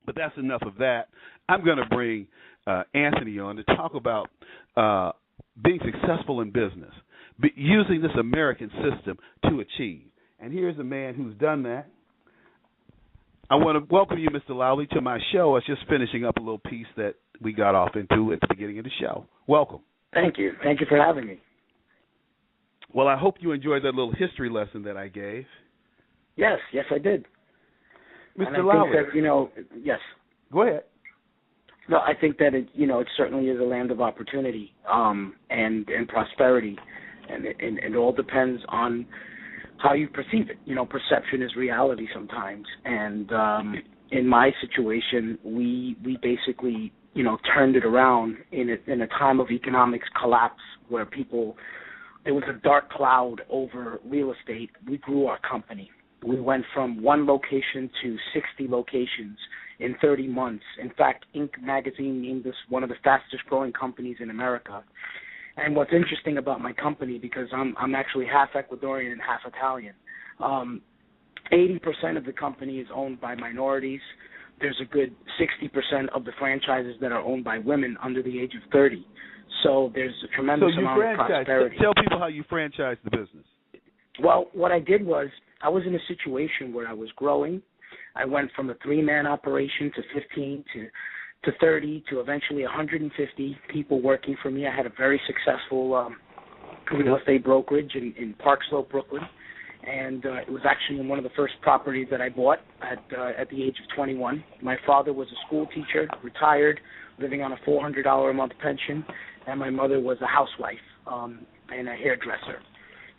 But that's enough of that. I'm going to bring Anthony on to talk about uh, being successful in business, using this American system to achieve. And here's a man who's done that. I want to welcome you, Mr. Lolli, to my show. I was just finishing up a little piece that we got off into at the beginning of the show. Welcome. Thank you. Thank you for having me. Well, I hope you enjoyed that little history lesson that I gave. Yes, I did. Mr. Lolli. Yes. Go ahead. No, I think that it certainly is a land of opportunity, and prosperity, and it all depends on how you perceive it. Perception is reality sometimes, and in my situation, we basically turned it around in a time of economics collapse where there was a dark cloud over real estate. We grew our company. We went from one location to 60 locations in 30 months. In fact, Inc. magazine named us one of the fastest growing companies in America. And what's interesting about my company, because I'm actually half Ecuadorian and half Italian, 80% of the company is owned by minorities. There's a good 60% of the franchises that are owned by women under the age of 30. So there's a tremendous amount of prosperity. Tell people how you franchise the business. Well, what I did was I was in a situation where I was growing. I went from a 3-man operation to 15 to 30 to eventually 150 people working for me. I had a very successful real estate brokerage in Park Slope, Brooklyn. And it was actually one of the first properties that I bought at the age of 21. My father was a school teacher, retired, living on a $400 a month pension, and my mother was a housewife and a hairdresser.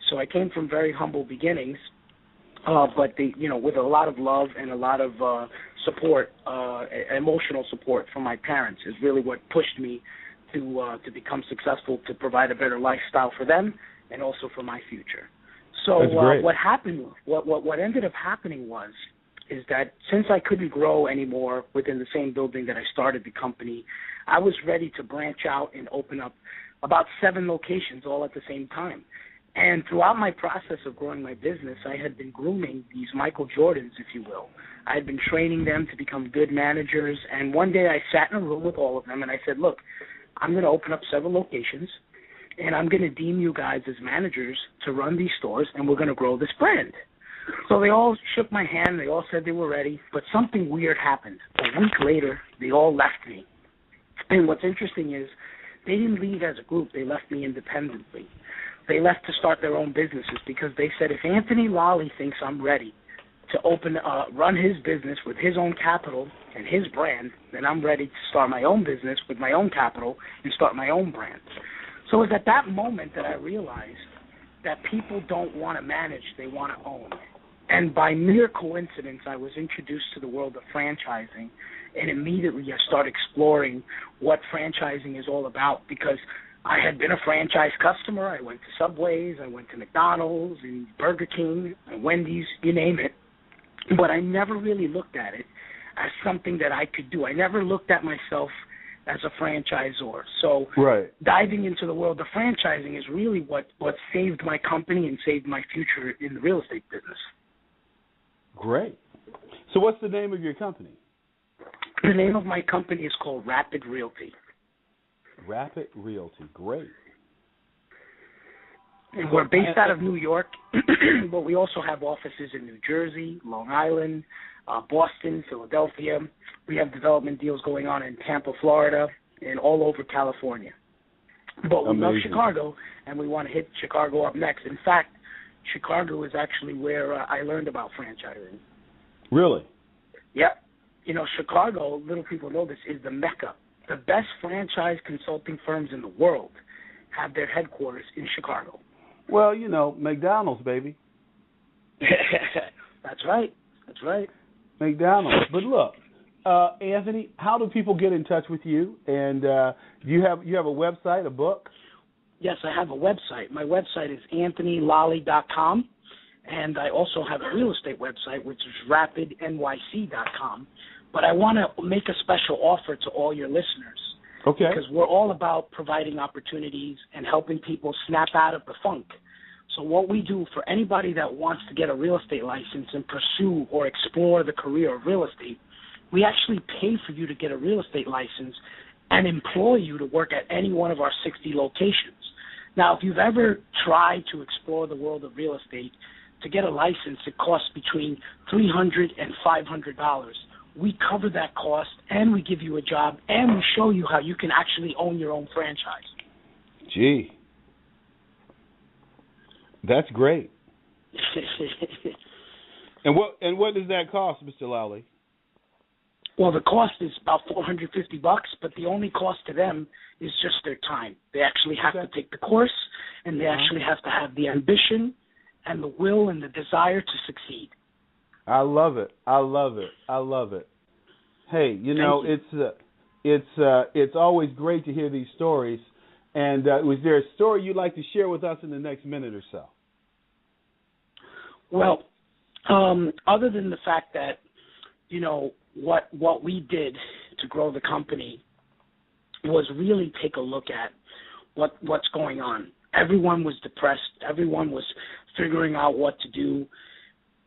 So I came from very humble beginnings, but with a lot of love and a lot of support, emotional support from my parents is really what pushed me to become successful, to provide a better lifestyle for them and also for my future. So what happened, what ended up happening is that since I couldn't grow anymore within the same building that I started the company, I was ready to branch out and open up about 7 locations all at the same time. And throughout my process of growing my business, I had been grooming these Michael Jordans, if you will. I had been training them to become good managers. And one day I sat in a room with all of them and I said, look, I'm going to open up 7 locations, and I'm going to deem you guys as managers to run these stores, and we're going to grow this brand. So they all shook my hand. They all said they were ready, but something weird happened. A week later, they all left me. And what's interesting is they didn't leave as a group. They left me independently. They left to start their own businesses because they said, if Anthony Lolli thinks I'm ready to run his business with his own capital and his brand, then I'm ready to start my own business with my own capital and start my own brand. So it was at that moment that I realized that people don't want to manage, they want to own. And by mere coincidence, I was introduced to the world of franchising, and immediately I started exploring what franchising is all about because I had been a franchise customer. I went to Subways, I went to McDonald's and Burger King and Wendy's, you name it. But I never really looked at it as something that I could do. I never looked at myself as a franchisor. So diving into the world of franchising is really what saved my company and saved my future in the real estate business. Great. So what's the name of your company? The name of my company is called Rapid Realty. Rapid Realty. Great. And we're based out of New York, but we also have offices in New Jersey, Long Island, Boston, Philadelphia. We have development deals going on in Tampa, Florida, and all over California. But we love Chicago, and we want to hit Chicago up next. In fact, Chicago is actually where I learned about franchising. Really? Yep. Chicago, little people know this, is the Mecca. The best franchise consulting firms in the world have their headquarters in Chicago. Well, McDonald's, baby. That's right. That's right. McDonald's. But look, Anthony, how do people get in touch with you? And do you have a website, a book? Yes, I have a website. My website is anthonylolli.com, and I also have a real estate website, which is rapidnyc.com. But I want to make a special offer to all your listeners. Okay. Because we're all about providing opportunities and helping people snap out of the funk. So what we do for anybody that wants to get a real estate license and pursue or explore the career of real estate, We actually pay for you to get a real estate license and employ you to work at any one of our 60 locations. Now, if you've ever tried to explore the world of real estate, to get a license, it costs between $300 and $500. We cover that cost, and we give you a job, and we show you how you can actually own your own franchise. Gee, that's great. And what does that cost, Mr. Lolli? Well, the cost is about $450, but the only cost to them is just their time. They actually have to take the course, and they actually have to have the ambition and the will and the desire to succeed. I love it. I love it. I love it. Hey, it's always great to hear these stories. And was there a story you'd like to share with us in the next minute or so? Well, other than the fact that, what we did to grow the company was really take a look at what's going on. Everyone was depressed. Everyone was figuring out what to do.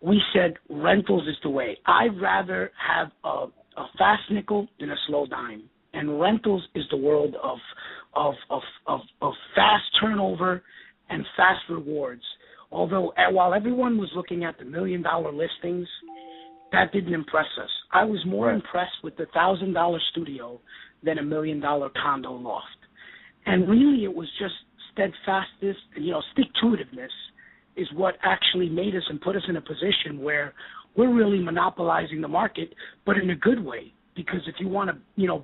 We said rentals is the way. I'd rather have a fast nickel than a slow dime. And rentals is the world of fast turnover and fast rewards. Although while everyone was looking at the $1 million listings, that didn't impress us. I was more impressed with the $1,000 studio than $1 million condo loft. And really it was just steadfastness, stick-to-itiveness is what actually made us and put us in a position where we're really monopolizing the market, but in a good way. Because if you want to,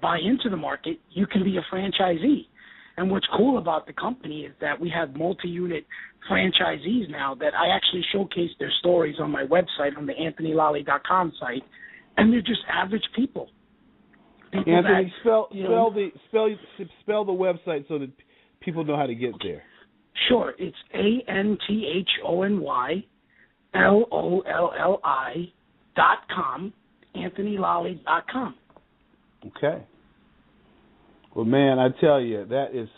buy into the market, you can be a franchisee. And what's cool about the company is that we have multi-unit franchisees now that I actually showcase their stories on my website, on the AnthonyLolli.com site, and they're just average people. Anthony, spell the website so that people know how to get there. Sure, it's AnthonyLolli.com, AnthonyLolli.com. Okay. Well, man, I tell you, that is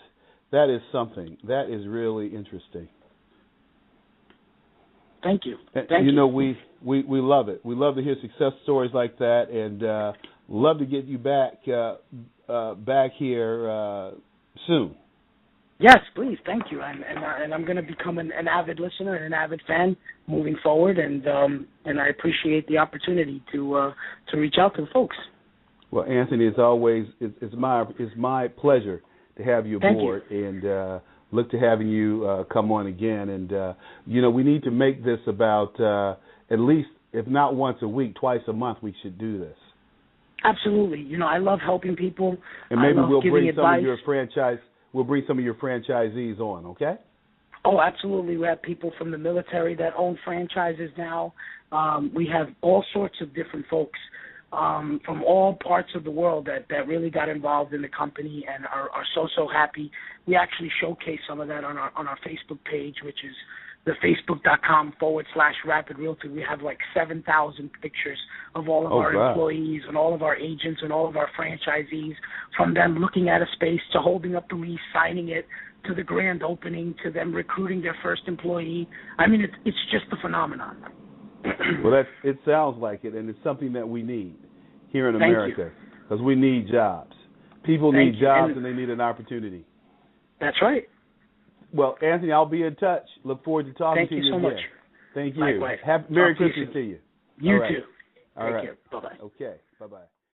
something. That is really interesting. Thank you. We love it. We love to hear success stories like that, and love to get you back here soon. Yes, please. Thank you. And I'm going to become an avid listener and an avid fan moving forward, and I appreciate the opportunity to reach out to the folks. Well, Anthony, as always, it's my pleasure to have you aboard. Thank you. And look to having you come on again. And we need to make this about at least, if not once a week, twice a month. We should do this. Absolutely. I love helping people. And maybe we'll bring advice. We'll bring some of your franchisees on. Okay? Oh, absolutely. We have people from the military that own franchises now. We have all sorts of different folks from all parts of the world that really got involved in the company and are so happy. We actually showcase some of that on our Facebook page, which is the facebook.com/Rapid Realty. We have like 7,000 pictures of all of our employees and all of our agents and all of our franchisees, from them looking at a space to holding up the lease, signing it, to the grand opening, to them recruiting their first employee. I mean, it's just a phenomenon. Well, it sounds like it, and it's something that we need here in America, because we need jobs. People need jobs, and they need an opportunity. That's right. Well, Anthony, I'll be in touch. Look forward to talking to you again. Thank you so much. Thank you. Likewise. Merry Christmas to you. You too. All right. Take care. Bye-bye. Okay. Bye-bye.